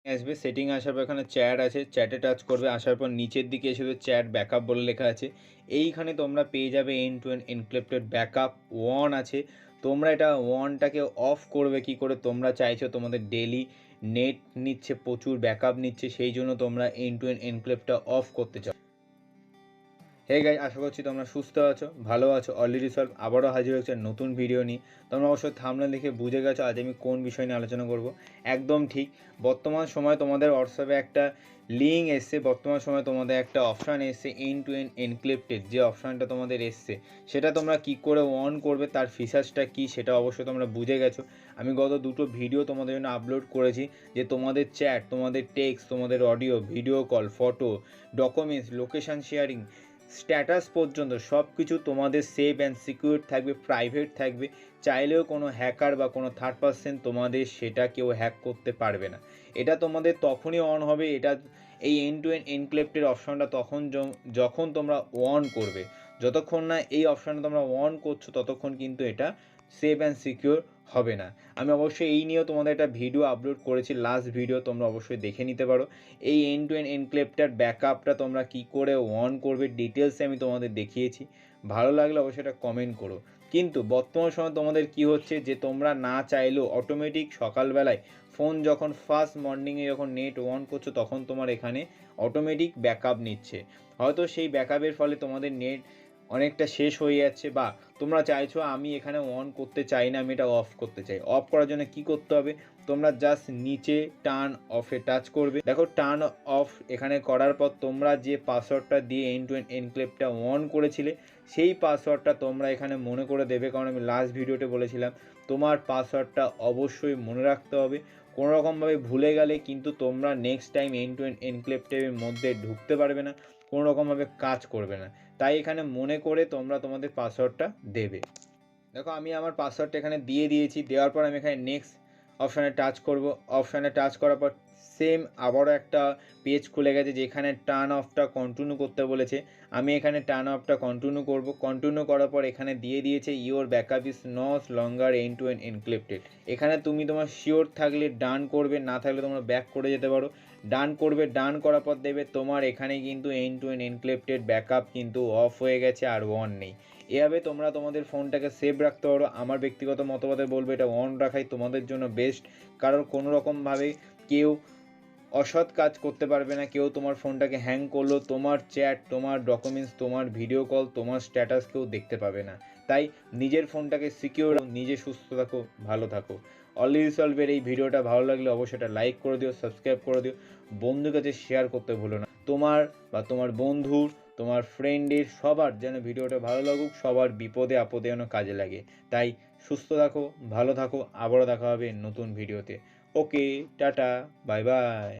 আসবে সেটিং আসার পর এখানে চ্যাট আছে, চ্যাটে টাচ করবে, আসার পর নিচের দিকে এসে চ্যাট ব্যাকআপ বলে লেখা আছে। এইখানে তোমরা পেয়ে যাবে end to end encrypted backup one আছে। তোমরা এটা ওয়ানটাকে অফ করবে কি করে? তোমরা চাইছো তোমাদের ডেলি নেট নিচ্ছে, প্রচুর ব্যাকআপ নিচ্ছে, সেই জন্য তোমরা এন্ড টু এন্ড এনক্রিপ্টটা অফ করতে চাও। হে গাইস, আশা করছি তোমরা সুস্থ আছো, ভালো আছো। অলরেডি সলভ আবারও হাজির হয়েছে নতুন ভিডিও নিয়ে। তোমরা অবশ্যই থাম্বনেল দেখে বুঝে গেছো আজ আমি কোন বিষয় নিয়ে আলোচনা করব। একদম ঠিক, বর্তমান সময় তোমাদের হোয়াটসঅ্যাপে একটা লিঙ্ক এসছে, বর্তমান সময় তোমাদের একটা অপশান এসছে এন্ড টু এন্ড এনক্রিপ্টেড। যে অপশানটা তোমাদের এসছে সেটা তোমরা কি করে অন করবে, তার ফিচার্সটা কী সেটা অবশ্যই তোমরা বুঝে গেছো। আমি গত দুটো ভিডিও তোমাদের জন্য আপলোড করেছি, যে তোমাদের চ্যাট, তোমাদের টেক্সট, তোমাদের audio, video call, photo, documents, location sharing, status পর্যন্ত সব কিছু তোমাদের সেফ অ্যান্ড সিকিউর থাকবে, প্রাইভেট থাকবে। চাইলেও কোনো হ্যাকার বা কোনো থার্ড পার্সন তোমাদের সেটা কেউ হ্যাক করতে পারবে না। এটা তোমাদের তখনই অন হবে, এটা এই এন্ড টু এন্ড এনক্রিপ্টেড অপশনটা তখন যখন তোমরা অন করবে। যতক্ষণ না এই অপশানটা তোমরা অন করছো ততক্ষণ কিন্তু এটা সেফ অ্যান্ড সিকিউর হবে না। আমি অবশ্যই এই নিয়েও তোমাদের একটা ভিডিও আপলোড করেছি, লাস্ট ভিডিও, তোমরা অবশ্যই দেখে নিতে পারো। এই এন্ড টু এন্ড এনক্রিপ্টেড ব্যাকআপটা তোমরা কী করে অন করবে ডিটেলসে আমি তোমাদের দেখিয়েছি। ভালো লাগলে অবশ্যই এটা কমেন্ট করো। কিন্তু বর্তমান সময় তোমাদের কি হচ্ছে, যে তোমরা না চাইলেও অটোমেটিক সকালবেলায় ফোন যখন ফার্স্ট মর্নিংয়ে যখন নেট অন করছো তখন তোমার এখানে অটোমেটিক ব্যাকআপ নিচ্ছে। হয়তো সেই ব্যাকআপের ফলে তোমাদের নেট অনেকটা শেষ হয়ে যাচ্ছে, বা তোমরা চাইছো আমি এখানে অন করতে চাই না, আমি এটা অফ করতে চাই। অফ করার জন্য কি করতে হবে? তোমরা জাস্ট নিচে টার্ন অফে টাচ করবে। দেখো টার্ন অফ এখানে করার পর তোমরা যে পাসওয়ার্ডটা দিয়ে এন্ড টু এন্ড এনক্রিপ্টটা অন করেছিলে সেই পাসওয়ার্ডটা তোমরা এখানে মনে করে দেবে, কারণ আমি লাস্ট ভিডিওতে বলেছিলাম তোমার পাসওয়ার্ডটা অবশ্যই মনে রাখতে হবে। কোনো রকমভাবে ভুলে গেলে কিন্তু তোমরা next time end to end এনক্রিপ্টের মধ্যে ঢুকতে পারবে না, কোনো রকমভাবে কাজ করবে না। তাই এখানে মনে করে তোমরা তোমাদের পাসওয়ার্ডটা দেবে। দেখো আমি আমার পাসওয়ার্ডটা এখানে দিয়ে দিয়েছি, দেওয়ার পর আমি এখানে নেক্সট অপশানে টাচ করব। অপশানে টাচ করার পর সেম আবারও একটা পেজ খুলে গেছে, যেখানে টার্ন অফটা কন্টিনিউ করতে বলেছে। আমি এখানে টার্ন অফটা কন্টিনিউ করব। কন্টিনিউ করার পর এখানে দিয়ে দিয়েছে your backup is not longer end to end encrypted. এখানে তুমি তোমার শিওর থাকলে ডান করবে, না থাকলে তোমরা ব্যাক করে যেতে পারো। ডান করবে, ডান করার পর দেবে তোমার এখানে কিন্তু end to end encrypted backup কিন্তু অফ হয়ে গেছে, আর অন নেই। এভাবে তোমরা তোমাদের ফোনটাকে সেভ রাখতে পারো। আমার ব্যক্তিগত মতবাদে বলবো এটা অন রাখাই তোমাদের জন্য বেস্ট, কারণ কোনো রকমভাবে কেউ অসৎ কাজ করতে পারবে না। কেউ তোমার ফোনটাকে হ্যাং করলো, তোমার চ্যাট, তোমার ডকুমেন্টস, তোমার ভিডিও কল, তোমার স্ট্যাটাস কেউ দেখতে পাবে না। তাই নিজের ফোনটাকে সিকিউর, নিজে সুস্থ থাকো, ভালো থাকো। অলরেডি সলভের এই ভিডিওটা ভালো লাগলে অবশ্যই এটা লাইক করে দিও, সাবস্ক্রাইব করে দিও, বন্ধুর কাছে শেয়ার করতে ভুলো না। তোমার বা তোমার বন্ধুর, তোমার ফ্রেন্ডের, সবার যেন ভিডিওটা ভালো লাগুক, সবার বিপদে আপদে যেন কাজে লাগে। তাই সুস্থ থাকো, ভালো থাকো, আবারও দেখা হবে নতুন ভিডিওতে। ওকে, টাটা, বাই বাই।